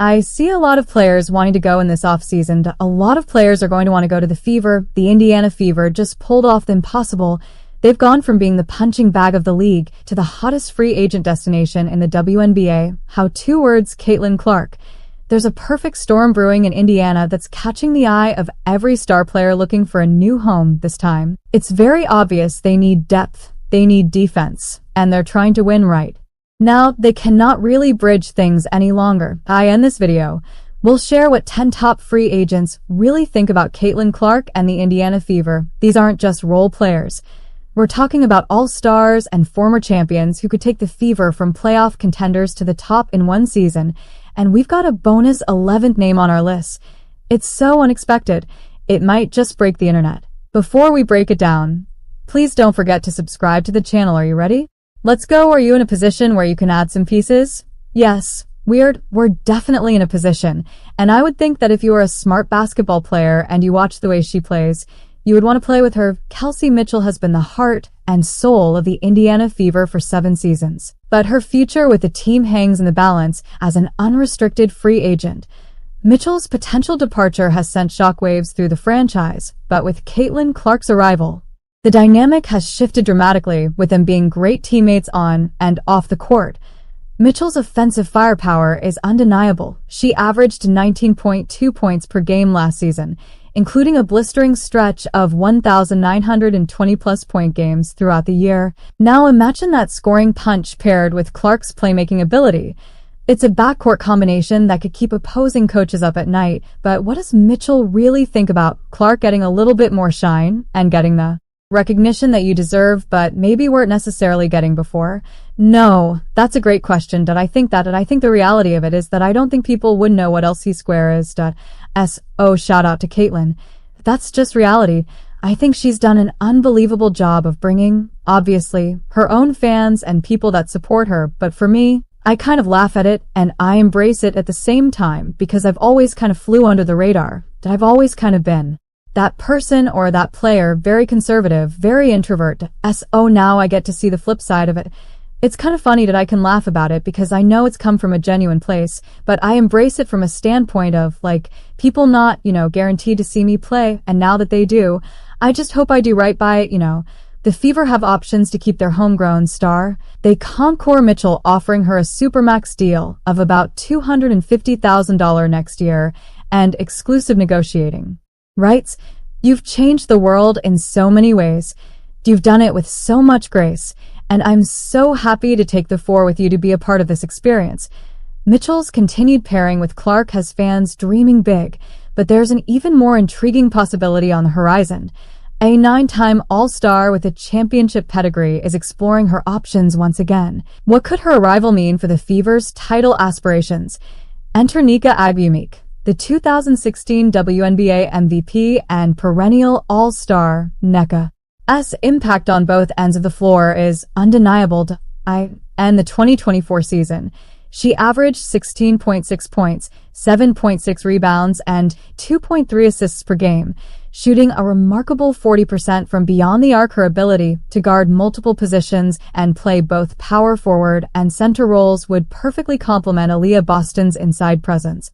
I see a lot of players wanting to go in this offseason. A lot of players are going to want to go to the Fever. The Indiana Fever just pulled off the impossible. They've gone from being the punching bag of the league to the hottest free agent destination in the WNBA. How two words, Caitlin Clark. There's a perfect storm brewing in Indiana that's catching the eye of every star player looking for a new home this time. It's very obvious they need depth, they need defense, and they're trying to win right. Now, they cannot really bridge things any longer. I end this video. We'll share what 10 top free agents really think about Caitlin Clark and the Indiana Fever. These aren't just role players. We're talking about all-stars and former champions who could take the Fever from playoff contenders to the top in one season, and we've got a bonus 11th name on our list. It's so unexpected, it might just break the internet. Before we break it down, please don't forget to subscribe to the channel. Are you ready? Let's go. Are you in a position where you can add some pieces? Yes, we're definitely in a position, and I would think that if you are a smart basketball player and you watch the way she plays, you would want to play with her. Kelsey Mitchell has been the heart and soul of the Indiana Fever for 7 seasons. But her future with the team hangs in the balance as an unrestricted free agent. Mitchell's potential departure has sent shockwaves through the franchise, but with Caitlin Clark's arrival, the dynamic has shifted dramatically, with them being great teammates on and off the court. Mitchell's offensive firepower is undeniable. She averaged 19.2 points per game last season, including a blistering stretch of 1,920-plus point games throughout the year. Now imagine that scoring punch paired with Clark's playmaking ability. It's a backcourt combination that could keep opposing coaches up at night, but what does Mitchell really think about Clark getting a little bit more shine and getting the recognition that you deserve but maybe weren't necessarily getting before? No, that's a great question. I think the reality of it is that I don't think people would know what LC Square is. So shout out to Caitlin. That's just reality. I think she's done an unbelievable job of bringing, obviously, her own fans and people that support her, but for me, I kind of laugh at it and I embrace it at the same time because I've always kind of flew under the radar. I've always kind of been that person or that player, very conservative, very introvert. So now I get to see the flip side of it. It's kind of funny that I can laugh about it because I know it's come from a genuine place, but I embrace it from a standpoint of, like, people not, guaranteed to see me play, and now that they do, I just hope I do right by it, The Fever have options to keep their homegrown star. They conquer Mitchell, offering her a supermax deal of about $250,000 next year and exclusive negotiating rights. You've changed the world in so many ways. You've done it with so much grace, and I'm so happy to take the floor with you to be a part of this experience. Mitchell's continued pairing with Clark has fans dreaming big, but there's an even more intriguing possibility on the horizon. A 9-time All-Star with a championship pedigree is exploring her options once again. What could her arrival mean for the Fever's title aspirations? Enter Nika Agbumek, the 2016 WNBA MVP and perennial All-Star. Nika's impact on both ends of the floor is undeniable. And the 2024 season, she averaged 16.6 points, 7.6 rebounds, and 2.3 assists per game, shooting a remarkable 40% from beyond the arc. Her ability to guard multiple positions and play both power forward and center roles would perfectly complement Aaliyah Boston's inside presence.